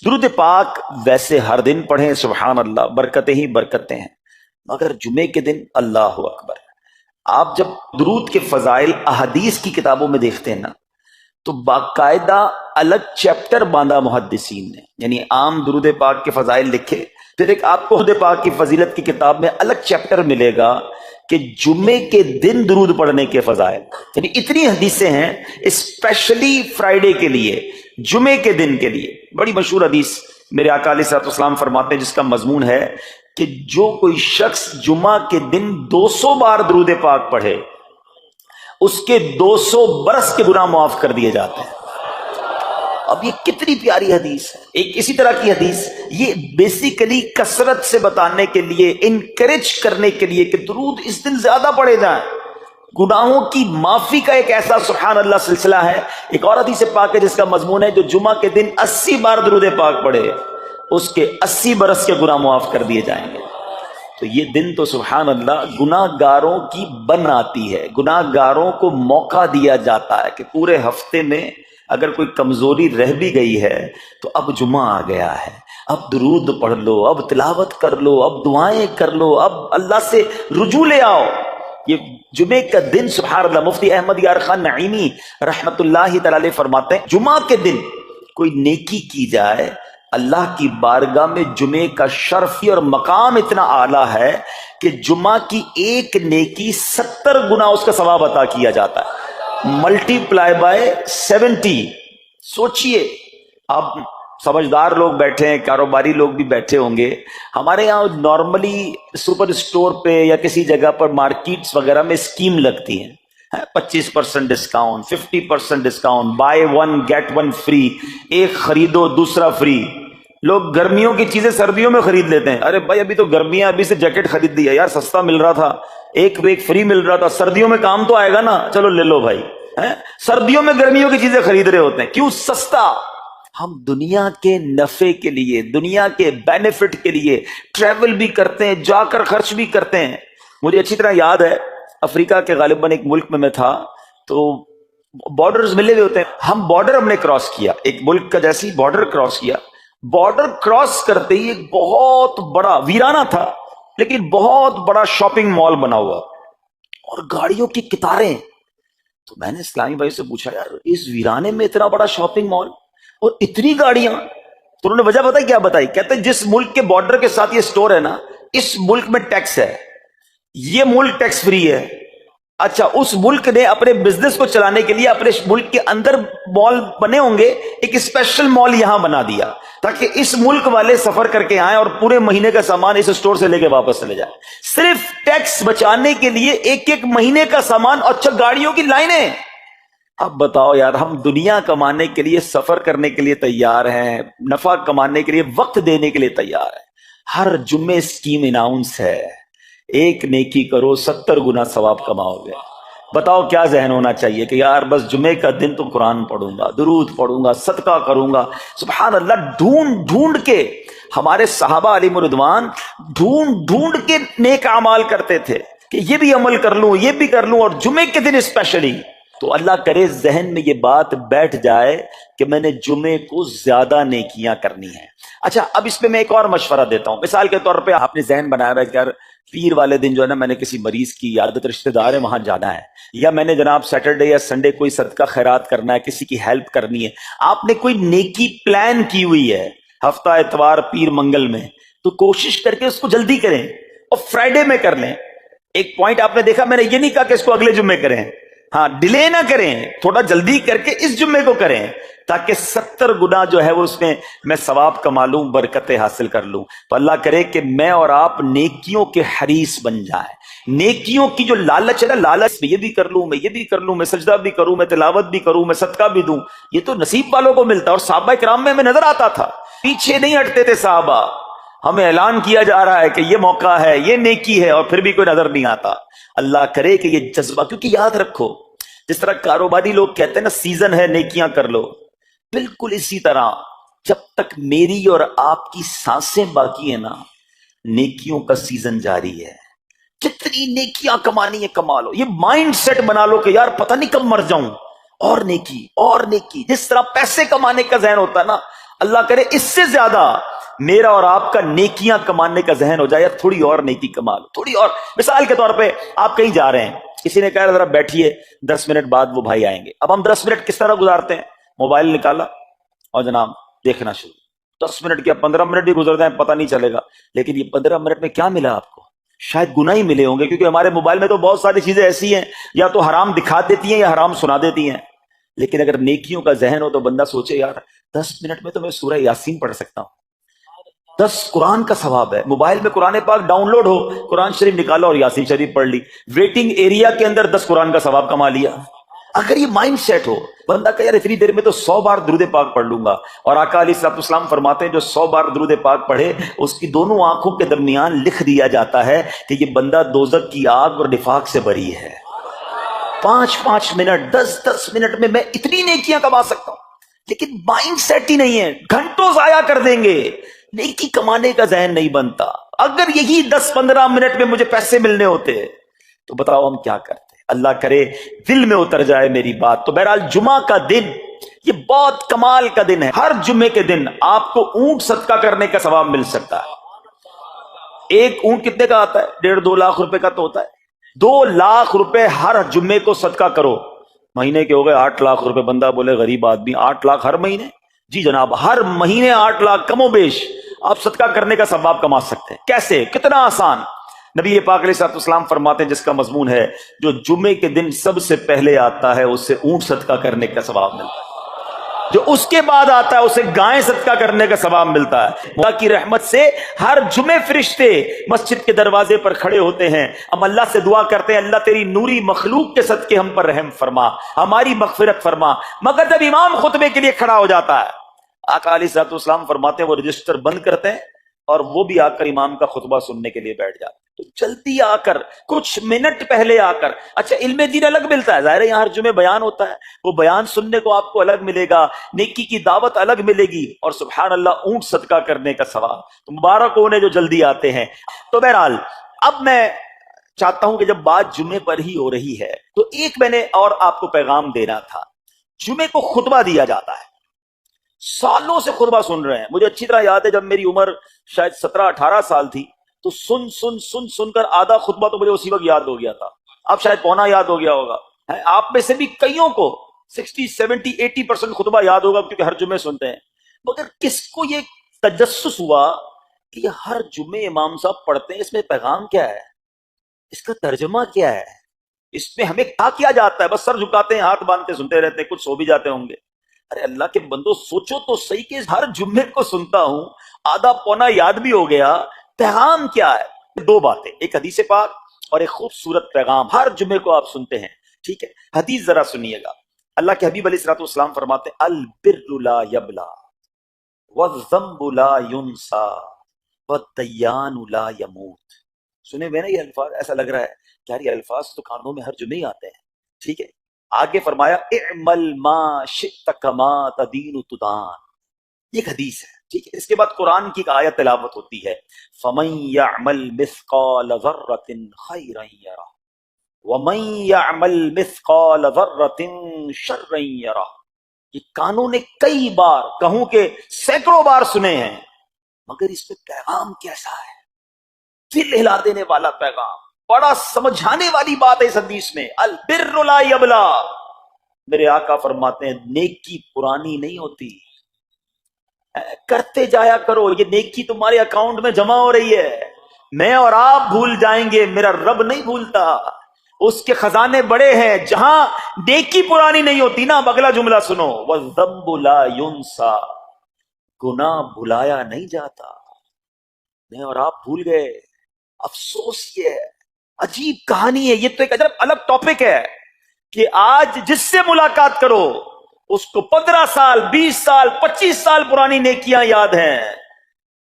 درود پاک ویسے ہر دن پڑھیں، سبحان اللہ، برکتیں ہی برکتیں ہیں، مگر جمعے کے دن اللہ اکبر۔ آپ جب درود کے فضائل احادیث کی کتابوں میں دیکھتے ہیں نا، تو باقاعدہ الگ چیپٹر باندھا محدثین نے، یعنی عام درود پاک کے فضائل لکھے، پھر ایک آپ کو درود پاک کی فضیلت کی کتاب میں الگ چیپٹر ملے گا کہ جمعے کے دن درود پڑھنے کے فضائل، یعنی اتنی حدیثیں ہیں اسپیشلی فرائیڈے کے لیے، جمعے کے دن کے لیے۔ بڑی مشہور حدیث میرے آقا علیہ الصلوۃ والسلام فرماتے ہیں، جس کا مضمون ہے کہ جو کوئی شخص جمعہ کے دن 200 بار درود پاک پڑھے، اس کے 200 برس کے گناہ معاف کر دیے جاتے ہیں۔ اب یہ کتنی پیاری حدیث ہے۔ ایک اسی طرح کی حدیث، یہ بیسیکلی کثرت سے بتانے کے لیے، انکریج کرنے کے لیے کہ درود اس دن زیادہ پڑھے جائیں۔ گناہوں کی معافی کا ایک ایسا سبحان اللہ سلسلہ ہے۔ ایک اور حدیث پاک ہے جس کا مضمون ہے جو جمعہ کے دن 80 بار درود پاک پڑھے، اس کے 80 برس کے گناہ معاف کر دیے جائیں گے۔ تو یہ دن تو سبحان اللہ گناہ گاروں کی بن آتی ہے، گناہ گاروں کو موقع دیا جاتا ہے کہ پورے ہفتے میں اگر کوئی کمزوری رہ بھی گئی ہے تو اب جمعہ آ گیا ہے، اب درود پڑھ لو، اب تلاوت کر لو، اب دعائیں کر لو، اب اللہ سے رجوع لے آؤ۔ یہ جمعے کا دن سبحان اللہ، مفتی احمد یار خان نعیمی رحمت اللہ تعالی علیہ فرماتے ہیں جمعہ کے دن کوئی نیکی کی جائے، اللہ کی بارگاہ میں جمعے کا شرف اور مقام اتنا اعلیٰ ہے کہ جمعہ کی ایک نیکی 70 گنا اس کا ثواب عطا کیا جاتا ہے، ملٹی پلائی بائی 70۔ سوچئے، آپ سمجھدار لوگ بیٹھے ہیں، کاروباری لوگ بھی بیٹھے ہوں گے، ہمارے یہاں نارملی سپر اسٹور پہ یا کسی جگہ پر مارکیٹس وغیرہ میں اسکیم لگتی ہیں، 25% discount, 50% discount, buy one get one free, ایک خریدو دوسرا فری۔ لوگ گرمیوں کی چیزیں سردیوں میں خرید لیتے ہیں، ارے بھائی ابھی تو گرمیاں، ابھی سے جیکٹ خرید لیا یار، سستا مل رہا تھا، ایک فری مل رہا تھا، سردیوں میں کام تو آئے گا نا، چلو لے لو بھائی۔ سردیوں میں گرمیوں کی چیزیں خرید رہے ہوتے ہیں، کیوں؟ سستا۔ ہم دنیا کے نفع کے لیے، دنیا کے بینیفٹ کے لیے ٹریول بھی کرتے ہیں، جا کر خرچ بھی کرتے ہیں۔ مجھے اچھی طرح یاد ہے، افریقہ کے غالباً ایک ملک میں تھا، تو بارڈرز ملے ہوئے ہوتے ہیں، ہم نے کراس کیا، ایک ملک کا جیسی بارڈر کراس کیا، بارڈر کراس کرتے ہی ایک بہت بڑا ویرانہ تھا لیکن بہت بڑا شاپنگ مال بنا ہوا اور گاڑیوں کی قطاریں۔ تو میں نے اسلامی بھائی سے پوچھا، یار اس ویرانے میں اتنا بڑا شاپنگ مال اور اتنی گاڑیاں؟ تو انہوں نے وجہ بتائی، کیا بتائی؟ کہتے ہیں جس ملک کے بارڈر کے ساتھ یہ سٹور ہے نا، اس ملک میں ٹیکس ہے، یہ ملک ٹیکس فری ہے۔ اچھا، اس ملک نے اپنے بزنس کو چلانے کے لیے اپنے ملک کے اندر مال بنے ہوں گے، ایک اسپیشل مال یہاں بنا دیا تاکہ اس ملک والے سفر کر کے آئیں اور پورے مہینے کا سامان اس سٹور سے لے کے واپس چلے جائیں، صرف ٹیکس بچانے کے لیے، ایک مہینے کا سامان۔ اچھا، گاڑیوں کی لائنیں۔ اب بتاؤ یار، ہم دنیا کمانے کے لیے، سفر کرنے کے لیے تیار ہیں، نفع کمانے کے لیے، وقت دینے کے لیے تیار ہیں۔ ہر جمعے اسکیم اناؤنس ہے، ایک نیکی کرو 70 گنا ثواب کماؤ گے۔ بتاؤ کیا ذہن ہونا چاہیے کہ یار بس جمعے کا دن تو قرآن پڑھوں گا، درود پڑھوں گا، صدقہ کروں گا۔ سبحان اللہ، ڈھونڈ ڈھونڈ کے ہمارے صحابہ علیہ رضوان ڈھونڈ ڈھونڈ کے نیک اعمال کرتے تھے کہ یہ بھی عمل کر لوں، یہ بھی کر لوں، اور جمعے کے دن اسپیشلی۔ تو اللہ کرے ذہن میں یہ بات بیٹھ جائے کہ میں نے جمعے کو زیادہ نیکیاں کرنی ہیں۔ اچھا، اب اس پہ میں ایک اور مشورہ دیتا ہوں۔ مثال کے طور پہ آپ نے ذہن بنایا ہے کہ یار پیر والے دن جو ہے نا، میں نے کسی مریض کی عیادت، رشتہ دار ہے وہاں جانا ہے، یا میں نے جناب سیٹرڈے یا سنڈے کوئی صدقہ خیرات کرنا ہے، کسی کی ہیلپ کرنی ہے۔ آپ نے کوئی نیکی پلان کی ہوئی ہے ہفتہ اتوار پیر منگل میں، تو کوشش کر کے اس کو جلدی کریں اور فرائیڈے میں کر لیں۔ ایک پوائنٹ آپ نے دیکھا، میں نے یہ نہیں کہا کہ اس کو اگلے جمعے کریں، ہاں ڈیلے نہ کریں، تھوڑا جلدی کر کے اس جمعے کو کریں تاکہ 70 گنا جو ہے وہ اس میں ثواب کما لوں، برکتیں حاصل کر لوں۔ تو اللہ کرے کہ میں اور آپ نیکیوں کے حریص بن جائیں۔ نیکیوں کی جو لالچ ہے نا، لالچ میں یہ بھی کر لوں، میں یہ بھی کر لوں، میں سجدہ بھی کروں، میں تلاوت بھی کروں، میں صدقہ بھی دوں، یہ تو نصیب والوں کو ملتا ہے۔ اور صحابہ کرام میں ہمیں نظر آتا تھا، پیچھے نہیں ہٹتے تھے صحابہ، ہمیں اعلان کیا جا رہا ہے کہ یہ موقع ہے، یہ نیکی ہے، اور پھر بھی کوئی نظر نہیں آتا۔ اللہ کرے کہ یہ جذبہ، کیونکہ یاد رکھو، جس طرح کاروباری لوگ کہتے ہیں نا سیزن ہے نیکیاں کر لو، بالکل اسی طرح جب تک میری اور آپ کی سانسیں باقی ہیں نا، نیکیوں کا سیزن جاری ہے۔ جتنی نیکیاں کمانی ہے کما لو، یہ مائنڈ سیٹ بنا لو کہ یار پتہ نہیں کب مر جاؤں، اور نیکی اور نیکی۔ جس طرح پیسے کمانے کا ذہن ہوتا ہے نا، اللہ کرے اس سے زیادہ میرا اور آپ کا نیکیاں کمانے کا ذہن ہو جائے، یا تھوڑی اور نیکی کما لو، تھوڑی اور۔ مثال کے طور پہ آپ کہیں جا رہے ہیں، کسی نے کہا ذرا بیٹھیے 10 منٹ بعد وہ بھائی آئیں گے۔ اب ہم 10 منٹ کس طرح گزارتے ہیں؟ موبائل نکالا اور جناب دیکھنا شروع، 10 منٹ کیا 15 منٹ بھی گزر جائیں پتہ نہیں چلے گا، لیکن یہ 15 منٹ میں کیا ملا آپ کو؟ شاید گناہ ہی ملے ہوں گے، کیونکہ ہمارے موبائل میں تو بہت ساری چیزیں ایسی ہیں یا تو حرام دکھا دیتی ہیں یا حرام سنا دیتی ہیں۔ لیکن اگر نیکیوں کا ذہن ہو تو بندہ سوچے یار 10 منٹ میں تو میں سورہ یاسین پڑھ سکتا ہوں، 10 قرآن کا ثواب ہے۔ موبائل میں قرآن پاک ڈاؤن لوڈ ہو، قرآن شریف نکالا اور یاسین شریف پڑھ لی، ویٹنگ ایریا کے اندر 10 قرآن کا ثواب کما لیا۔ اگر یہ مائنڈ سیٹ ہو، بندہ کہ یار اتنی دیر میں تو 100 بار درود پاک پڑھ لوں گا، اور آقا علیہ الصلوۃ والسلام فرماتے ہیں جو 100 بار درود پاک پڑھے اس کی دونوں آنکھوں کے درمیان لکھ دیا جاتا ہے کہ یہ بندہ دوزخ کی آگ اور نفاق سے بری ہے۔ 5 منٹ 10 منٹ میں میں اتنی نیکیاں کما سکتا ہوں، لیکن مائنڈ سیٹ ہی نہیں ہے، گھنٹوں ضائع کر دیں گے، نیکی کمانے کا ذہن نہیں بنتا۔ اگر یہی 10-15 منٹ میں مجھے پیسے ملنے ہوتے تو بتاؤ ہم کیا کرتے؟ اللہ کرے دل میں اتر جائے میری بات۔ تو بہرحال جمعہ کا دن یہ بہت کمال کا دن ہے۔ ہر جمعے کے دن آپ کو اونٹ صدقہ کرنے کا ثواب مل سکتا ہے۔ ایک اونٹ کتنے کا آتا ہے؟ 1.5-2 لاکھ روپے کا تو ہوتا ہے۔ 2 لاکھ روپے ہر جمعے کو صدقہ کرو، مہینے کے ہو گئے 8 لاکھ روپے۔ بندہ بولے غریب آدمی 8 لاکھ ہر مہینے؟ جی جناب، ہر مہینے 8 لاکھ کم و بیش آپ صدقہ کرنے کا ثواب کما سکتے ہیں۔ کیسے؟ کتنا آسان۔ نبی پاک علیہ الصلوۃ والسلام فرماتے ہیں جس کا مضمون ہے جو جمعے کے دن سب سے پہلے آتا ہے اس سے اونٹ صدقہ کرنے کا ثواب ملتا ہے، جو اس کے بعد آتا ہے اسے گائیں صدقہ کرنے کا ثواب ملتا ہے۔ اللہ کی رحمت سے ہر جمعے فرشتے مسجد کے دروازے پر کھڑے ہوتے ہیں، ہم اللہ سے دعا کرتے ہیں اللہ تیری نوری مخلوق کے صدقے ہم پر رحم فرما، ہماری مغفرت فرما۔ مگر جب امام خطبے کے لیے کھڑا ہو جاتا ہے، آقا علیہ الصلوۃ والسلام فرماتے ہیں وہ رجسٹر بند کرتے ہیں اور وہ بھی آ کر امام کا خطبہ سننے کے لیے بیٹھ جاتے ہیں۔ تو جلدی آ کر، کچھ منٹ پہلے آ کر۔ اچھا علم دین الگ ملتا ہے، ظاہر ہے یہاں ہر جمعے بیان ہوتا ہے، وہ بیان سننے کو آپ کو الگ ملے گا، نیکی کی دعوت الگ ملے گی، اور سبحان اللہ اونٹ صدقہ کرنے کا ثواب۔ تو مبارک ہونے جو جلدی آتے ہیں۔ تو بہرحال اب میں چاہتا ہوں کہ جب بات جمعے پر ہی ہو رہی ہے تو ایک میں نے اور آپ کو پیغام دینا تھا۔ جمعے کو خطبہ دیا جاتا ہے، سالوں سے خطبہ سن رہے ہیں۔ مجھے اچھی طرح یاد ہے جب میری عمر شاید 17-18 سال تھی تو سن کر آدھا خطبہ تو مجھے اسی وقت یاد ہو گیا تھا، اب شاید پونا یاد ہو گیا ہوگا۔ آپ میں سے بھی کئیوں کو 60-70-80% خطبہ یاد ہوگا کیونکہ ہر جمعے سنتے ہیں۔ مگر کس کو یہ تجسس ہوا کہ یہ ہر جمعے امام صاحب پڑھتے ہیں، اس میں پیغام کیا ہے، اس کا ترجمہ کیا ہے، اس میں ہمیں کیا جاتا ہے؟ بس سر جھکاتے ہیں، ہاتھ باندھتے سنتے رہتے ہیں، کچھ سو بھی جاتے ہوں گے۔ ارے اللہ کے بندو سوچو تو صحیح کہ ہر جمعے کو سنتا ہوں، آدھا پونا یاد بھی ہو گیا، پیغام کیا ہے؟ 2 باتیں، ایک حدیث پاک اور ایک خوبصورت پیغام ہر جمعے کو آپ سنتے ہیں، ٹھیک ہے؟ حدیث ذرا سنیے گا۔ اللہ کے حبیب علیہ الصلوۃ والسلام فرماتے ہیں البر لا یبلا والذنب لا ینسا والدیان لا یموت۔ سنے ہوئے نا یہ الفاظ؟ ایسا لگ رہا ہے کہ یار یہ الفاظ تو کانوں میں ہر جمعے ہی آتے ہیں، ٹھیک ہے؟ آگے فرمایا اعمل ما شئت کما تدین تدان، یہ ایک حدیث ہے، ٹھیک ہے؟ اس کے بعد قرآن کی ایک آیت تلاوت ہوتی ہے فَمَن يَعْمَلْ مِثْقَالَ ذَرَّةٍ خَيْرًا يَرَهُ وَمَن يَعْمَلْ مِثْقَالَ ذَرَّةٍ شَرًّا يَرَهُ۔ یہ کانوں نے کئی بار، کہوں کہ سینکڑوں بار سنے ہیں، مگر اس میں پیغام کیسا ہے؟ دل ہلا دینے والا پیغام، بڑا سمجھانے والی بات ہے اس حدیث میں۔ البر لا یبلا، میرے آقا فرماتے ہیں نیکی پرانی نہیں ہوتی، کرتے جایا کرو، یہ نیکی تمہارے اکاؤنٹ میں جمع ہو رہی ہے۔ میں اور آپ بھول جائیں گے، میرا رب نہیں بھولتا، اس کے خزانے بڑے ہیں۔ جہاں نیکی پرانی نہیں ہوتی نا، اگلا جملہ سنو، وَالذَّنبُ لَا يُنسَى، گناہ بھلایا نہیں جاتا۔ میں اور آپ بھول گئے، افسوس یہ ہے، عجیب کہانی ہے۔ یہ تو ایک الگ ٹاپک ہے کہ آج جس سے ملاقات کرو اس کو 15 سال 20 سال 25 سال پرانی نیکیاں یاد ہیں۔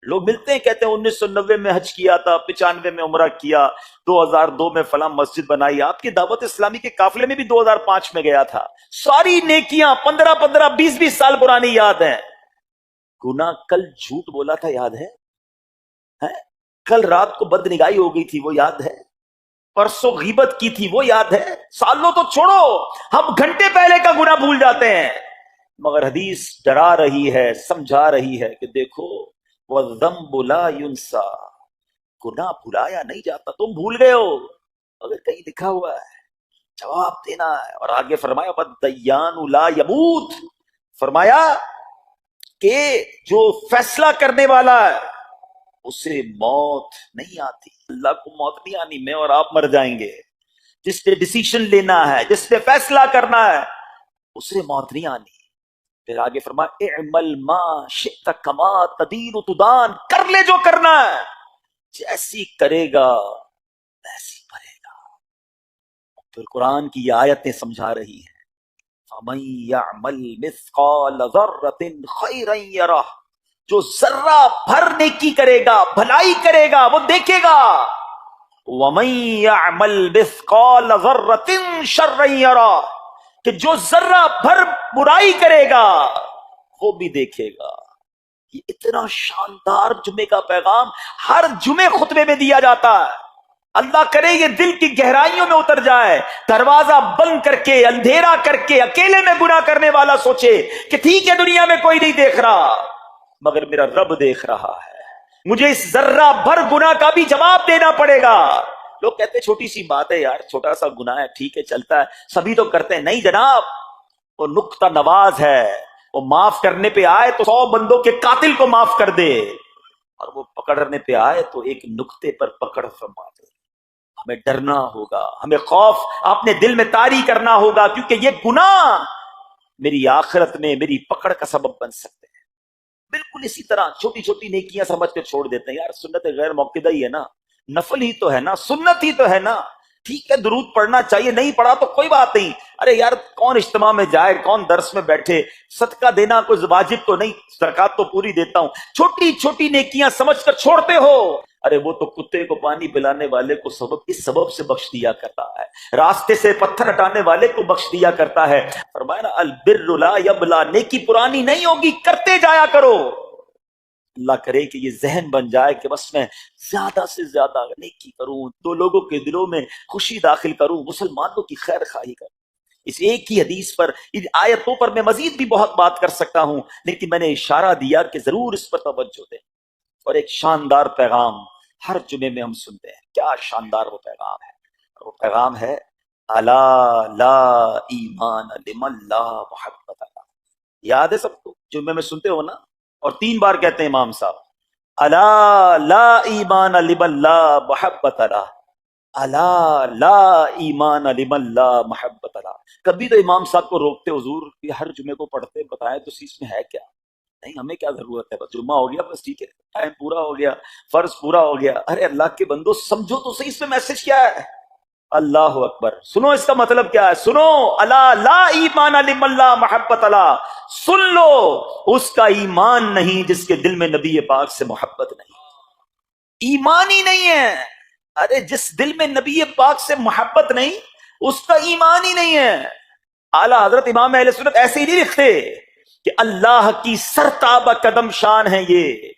لوگ ملتے ہیں کہتے ہیں 1990 میں حج کیا تھا، 95 میں عمرہ کیا، 2002 میں فلاں مسجد بنائی۔ آپ کی دعوت اسلامی کے قافلے میں بھی 2005 میں گیا تھا۔ ساری نیکیاں 15 20 سال پرانی یاد ہیں۔ گناہ کل جھوٹ بولا تھا یاد ہے؟ کل رات کو بد نگاہی ہو گئی تھی وہ یاد ہے؟ پرسوں غیبت کی تھی وہ یاد ہے؟ سالوں تو چھوڑو، ہم گھنٹے پہلے کا گناہ بھول جاتے ہیں۔ مگر حدیث ڈرا رہی ہے، سمجھا رہی ہے کہ دیکھو وَالذَّنبُ لَا يُنسَى، گناہ بھلایا نہیں جاتا، تم بھول گئے ہو اگر کہیں لکھا ہوا ہے جواب دینا ہے۔ اور آگے فرمایا وَالدَّيَّانُ لَا يَمُوتُ، فرمایا کہ جو فیصلہ کرنے والا ہے اسے موت نہیں آتی، اللہ کو موت نہیں آنی، میں اور آپ مر جائیں گے۔ جس نے ڈیسیشن لینا ہے، جس نے فیصلہ کرنا ہے، اسے موت نہیں آنی۔ پھر آگے فرمایا اعمل ما شئت کما تدین تدان، کر لے جو کرنا ہے، جیسی کرے گا ویسی کرے گا۔ پھر قرآن کی یہ آیتیں سمجھا رہی ہیں فَمَن يَعْمَلْ مِثْقَالَ ذَرَّةٍ خَيْرًا يَرَهُ، جو ذرہ بھر نیکی کرے گا، بھلائی کرے گا، وہ دیکھے گا۔ وَمَن يَعْمَلْ مِثْقَالَ ذَرَّةٍ شَرًّا يَرَهُ، کہ جو ذرہ بھر برائی کرے گا وہ بھی دیکھے گا۔ یہ اتنا شاندار جمعے کا پیغام ہر جمعے خطبے میں دیا جاتا ہے۔ اللہ کرے یہ دل کی گہرائیوں میں اتر جائے، دروازہ بند کر کے، اندھیرا کر کے، اکیلے میں گناہ کرنے والا سوچے کہ ٹھیک ہے دنیا میں کوئی نہیں دیکھ رہا مگر میرا رب دیکھ رہا ہے، مجھے اس ذرہ بھر گناہ کا بھی جواب دینا پڑے گا۔ لوگ کہتے ہیں چھوٹی سی بات ہے یار، چھوٹا سا گناہ ہے، ٹھیک ہے چلتا ہے، سبھی تو کرتے ہیں۔ نہیں جناب، وہ نقطہ نواز ہے، وہ معاف کرنے پہ آئے تو 100 بندوں کے قاتل کو معاف کر دے، اور وہ پکڑنے پہ آئے تو ایک نقطے پر پکڑ فرما دے۔ ہمیں ڈرنا ہوگا، ہمیں خوف اپنے دل میں طاری کرنا ہوگا، کیونکہ یہ گناہ میری آخرت میں میری پکڑ کا سبب بن سکتے ہیں۔ بالکل اسی طرح چھوٹی چھوٹی نیکیاں سمجھ کے چھوڑ دیتے ہیں، یار سنت غیر موقدہ ہی ہے نا، نفل ہی تو ہے نا، سنت ہی تو ہے نا، ٹھیک ہے درود پڑھنا چاہیے، نہیں پڑھا تو کوئی بات نہیں۔ ارے یار کون اجتماع میں جائے، کون درس میں بیٹھے، صدقہ دینا کوئی واجب تو نہیں، زکوٰۃ تو پوری دیتا ہوں، چھوٹی چھوٹی نیکیاں سمجھ کر چھوڑتے ہو۔ ارے وہ تو کتے کو پانی پلانے والے کو اس سبب سے بخش دیا کرتا ہے، راستے سے پتھر ہٹانے والے کو بخش دیا کرتا ہے۔ فرمایا نا البر لا یبلا، نیکی پرانی نہیں ہوگی، کرتے جایا کرو۔ اللہ کرے کہ یہ ذہن بن جائے کہ بس میں زیادہ سے زیادہ نیکی کروں، تو لوگوں کے دلوں میں خوشی داخل کروں، مسلمانوں کی خیر خواہی کروں۔ اس ایک ہی حدیث پر، ان آیتوں پر میں مزید بھی بہت بات کر سکتا ہوں، لیکن میں نے اشارہ دیا کہ ضرور اس پر توجہ دیں۔ اور ایک شاندار پیغام ہر جمعے میں ہم سنتے ہیں، کیا شاندار وہ پیغام ہے، وہ پیغام ہے الا لا ایمان لمن لا محبت له۔ یاد ہے سب کو، جمعے میں سنتے ہو نا، اور 3 بار کہتے ہیں امام صاحب الا لا ایمان لمن لا محبت له، الا لا ایمان لمن لا محبت له۔ کبھی تو امام صاحب کو روکتے، حضور یہ ہر جمعے کو پڑھتے، بتائیں تو اس میں ہے کیا؟ نہیں ہمیں کیا ضرورت ہے، بس جمعہ ہو گیا بس ٹھیک ہے، ٹائم پورا ہو گیا، فرض پورا ہو گیا۔ ارے اللہ کے بندو سمجھو تو صحیح، اس میں میسج کیا ہے؟ اللہ اکبر، سنو اس کا مطلب کیا ہے، سنو الا لا ایمان لمن لا محبت له، سن لو اس کا ایمان نہیں جس کے دل میں نبی پاک سے محبت نہیں، ایمان ہی نہیں ہے۔ ارے جس دل میں نبی پاک سے محبت نہیں اس کا ایمان ہی نہیں ہے۔ اعلیٰ حضرت امام اہل سنت ایسے ہی نہیں لکھتے کہ اللہ کی سرتابہ قدم شان ہے یہ،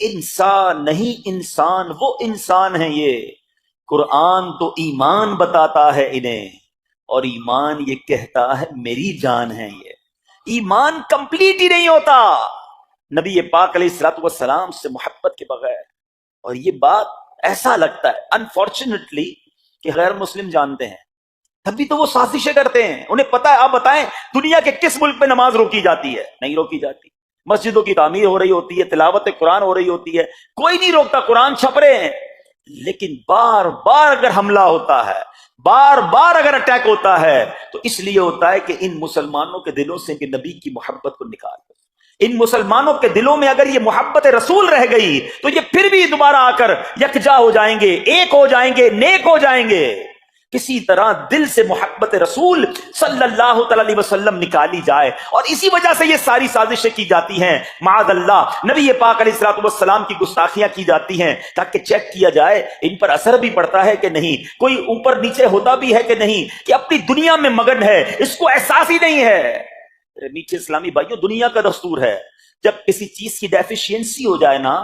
انسان نہیں انسان، وہ انسان ہے یہ۔ قرآن تو ایمان بتاتا ہے انہیں، اور ایمان یہ کہتا ہے میری جان ہے یہ۔ ایمان کمپلیٹ ہی نہیں ہوتا نبی پاک علیہ الصلوۃ والسلام سے محبت کے بغیر۔ اور یہ بات ایسا لگتا ہے انفارچونیٹلی کہ غیر مسلم جانتے ہیں، تبھی تو وہ سازشیں کرتے ہیں، انہیں پتا ہے۔ آپ بتائیں دنیا کے کس ملک میں نماز روکی جاتی ہے؟ نہیں روکی جاتی۔ مسجدوں کی تعمیر ہو رہی ہوتی ہے، تلاوت قرآن ہو رہی ہوتی ہے، کوئی نہیں روکتا، قرآن چھپ رہے ہیں، لیکن بار بار اگر حملہ ہوتا ہے، بار بار اگر اٹیک ہوتا ہے تو اس لیے ہوتا ہے کہ ان مسلمانوں کے دلوں سے کہ نبی کی محبت کو نکال دو۔ ان مسلمانوں کے دلوں میں اگر یہ محبت رسول رہ گئی تو یہ پھر بھی دوبارہ آ کر یکجا ہو جائیں گے، ایک ہو جائیں گے، نیک ہو جائیں گے۔ کسی طرح دل سے محبت رسول صلی اللہ تعالی علیہ وسلم نکالی جائے، اور اسی وجہ سے یہ ساری سازشیں کی جاتی ہیں۔ معاذ اللہ نبی پاک علیہ الصلوۃ والسلام کی گستاخیاں کی جاتی ہیں تاکہ چیک کیا جائے ان پر اثر بھی پڑتا ہے کہ نہیں، کوئی اوپر نیچے ہوتا بھی ہے کہ نہیں، کہ اپنی دنیا میں مگن ہے، اس کو احساس ہی نہیں ہے۔ میٹھے اسلامی بھائیوں، دنیا کا دستور ہے جب کسی چیز کی ڈیفیشینسی ہو جائے نا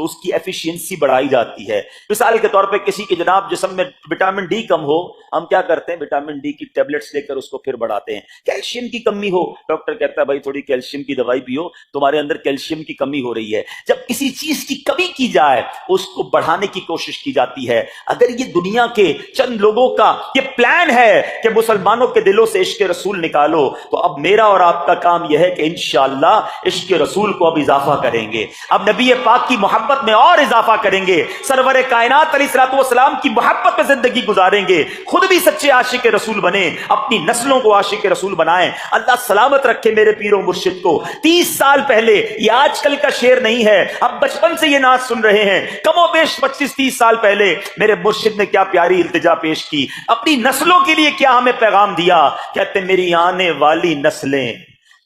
تو اس کی ایفیشینسی بڑھائی جاتی ہے۔ مثال کے طور پہ کسی کے جناب جسم میں وٹامن ڈی کم ہو، ہم کیا کرتے ہیں؟ وٹامن ڈی کی ٹیبلٹس لے کر اس کو پھر بڑھاتے ہیں۔ کیلشیم کی کمی ہو، ڈاکٹر کہتا ہے بھائی تھوڑی کیلشیم کی دوائی پیو، تمہارے اندر کیلشیم کی کمی ہو رہی ہے۔ جب کسی چیز کی کمی کی جائے اس کو بڑھانے کی کوشش کی جاتی ہے۔ اگر یہ دنیا کے چند لوگوں کا یہ پلان ہے کہ مسلمانوں کے دلوں سے عشق رسول نکالو، تو اب میرا اور آپ کا کام یہ ہے کہ انشاءاللہ عشق رسول کو اب اضافہ کریں گے، اب نبی پاک کی محبت میں اور اضافہ کریں گے، سرور کائنات علیہ الصلوۃ والسلام کی محبت میں زندگی گزاریں گے، خود بھی سچے عاشق رسول بنیں، اپنی نسلوں کو عاشق رسول بنائیں۔ اللہ سلامت رکھے میرے پیر و مرشد کو۔ 30 سال پہلے، یہ آج کل کا شعر نہیں ہے، اب بچپن سے یہ نعت سن رہے ہیں، کم و بیش 25-30 سال پہلے میرے مرشد نے کیا پیاری التجا پیش کی، اپنی نسلوں کے لیے کیا ہمیں پیغام دیا۔ کہتے میری آنے والی نسلیں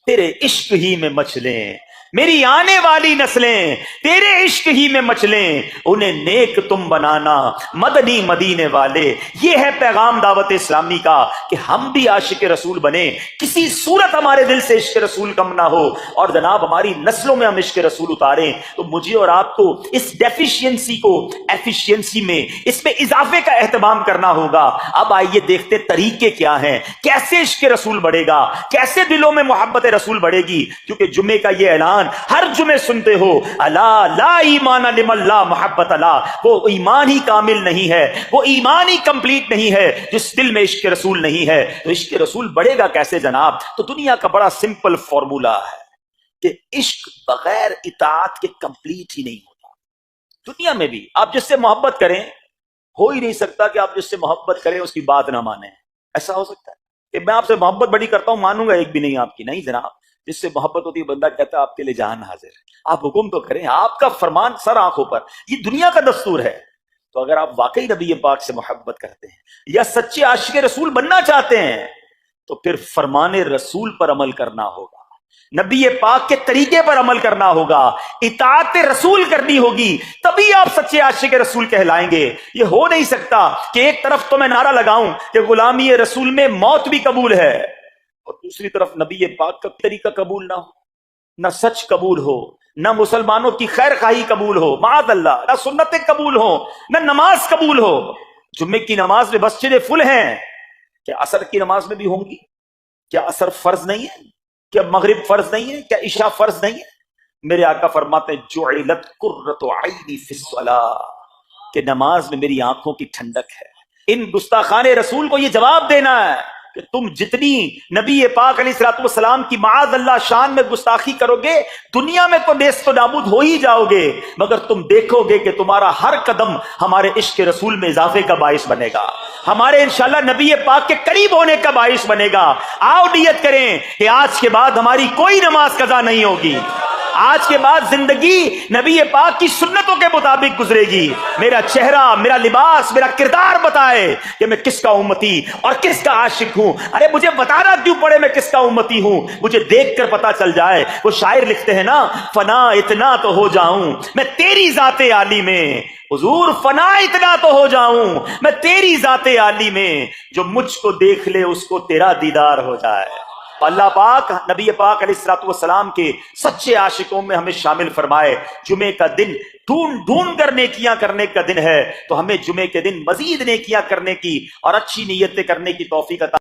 تیرے عشق ہی میں مچلیں، میری آنے والی نسلیں تیرے عشق ہی میں مچلیں، انہیں نیک تم بنانا مدنی مدینے والے۔ یہ ہے پیغام دعوت اسلامی کا کہ ہم بھی عاشق رسول بنیں، کسی صورت ہمارے دل سے عشق رسول کم نہ ہو، اور جناب ہماری نسلوں میں ہم عشق رسول اتاریں۔ تو مجھے اور آپ کو اس ڈیفیشینسی کو ایفیشینسی میں، اس میں اضافے کا اہتمام کرنا ہوگا۔ اب آئیے دیکھتے طریقے کیا ہیں، کیسے عشق رسول بڑھے گا، کیسے دلوں میں محبت رسول بڑھے گی۔ کیونکہ جمعے کا یہ اعلان ہر جمعے سنتے ہو، الا لا ایمان لمن لا محبت لا، وہ ایمان ہی کامل نہیں ہے، وہ ایمان ہی کمپلیٹ نہیں ہے جس دل میں عشق رسول نہیں ہے۔ تو عشق رسول بڑھے گا کیسے جناب؟ تو دنیا کا بڑا سمپل فارمولا ہے کہ عشق بغیر اطاعت کے کمپلیٹ ہی نہیں ہوتا۔ دنیا میں بھی آپ جس سے محبت کریں، ہو ہی نہیں سکتا کہ آپ جس سے محبت کریں اس کی بات نہ مانیں۔ ایسا ہو سکتا ہے کہ میں آپ سے محبت بڑی کرتا ہوں، مانوں گا ایک بھی نہیں آپ کی؟ نہیں جناب، جس سے محبت ہوتی ہے بندہ کہتا ہے آپ کے لیے جان حاضر ہے، آپ حکم تو کریں، آپ کا فرمان سر آنکھوں پر، یہ دنیا کا دستور ہے۔ تو اگر آپ واقعی نبی پاک سے محبت کرتے ہیں یا سچے عاشق رسول بننا چاہتے ہیں تو پھر فرمان رسول پر عمل کرنا ہوگا، نبی پاک کے طریقے پر عمل کرنا ہوگا، اطاعت رسول کرنی ہوگی، تبھی آپ سچے عاشق رسول کہلائیں گے۔ یہ ہو نہیں سکتا کہ ایک طرف تو میں نعرہ لگاؤں کہ غلامی رسول میں موت بھی قبول ہے، اور دوسری طرف نبی پاک کا طریقہ قبول نہ ہو، نہ سچ قبول ہو، نہ مسلمانوں کی خیر خواہی قبول ہو، معاذ اللہ، نہ سنتیں قبول ہو، نہ نماز قبول ہو۔ جمعے کی نماز میں مسجدیں فل ہیں، کیا عصر کی نماز میں بھی ہوں گی؟ کیا عصر فرض نہیں ہے؟ کیا مغرب فرض نہیں ہے؟ کیا عشاء فرض نہیں ہے؟ میرے آقا فرماتے ہیں جعلت قرۃ عینی فی الصلاۃ، کہ نماز میں میری آنکھوں کی ٹھنڈک ہے۔ ان گستاخان رسول کو یہ جواب دینا ہے کہ تم جتنی نبی پاک علیہ الصلوۃ والسلام کی معاذ اللہ شان میں گستاخی کرو گے، دنیا میں تو نیست و نابود ہو ہی جاؤ گے، مگر تم دیکھو گے کہ تمہارا ہر قدم ہمارے عشق رسول میں اضافے کا باعث بنے گا، ہمارے انشاءاللہ نبی پاک کے قریب ہونے کا باعث بنے گا۔ آؤ نیت کریں کہ آج کے بعد ہماری کوئی نماز قضا نہیں ہوگی، آج کے بعد زندگی نبی پاک کی سنتوں کے مطابق گزرے گی۔ میرا چہرہ، میرا لباس، میرا کردار بتائے کہ میں کس کا امتی اور کس کا عاشق ہوں۔ ارے مجھے بتانا کیوں پڑے میں کس کا امتی ہوں، مجھے دیکھ کر پتا چل جائے۔ وہ شاعر لکھتے ہیں نا، فنا اتنا تو ہو جاؤں میں تیری ذات عالی میں، حضور فنا اتنا تو ہو جاؤں میں تیری ذات عالی میں، جو مجھ کو دیکھ لے اس کو تیرا دیدار ہو جائے۔ اللہ پاک نبی پاک علیہ الصلوۃ والسلام کے سچے عاشقوں میں ہمیں شامل فرمائے۔ جمعے کا دن ڈھونڈ کر نیکیاں کرنے کا دن ہے، تو ہمیں جمعے کے دن مزید نیکیاں کرنے کی اور اچھی نیتیں کرنے کی توفیق عطا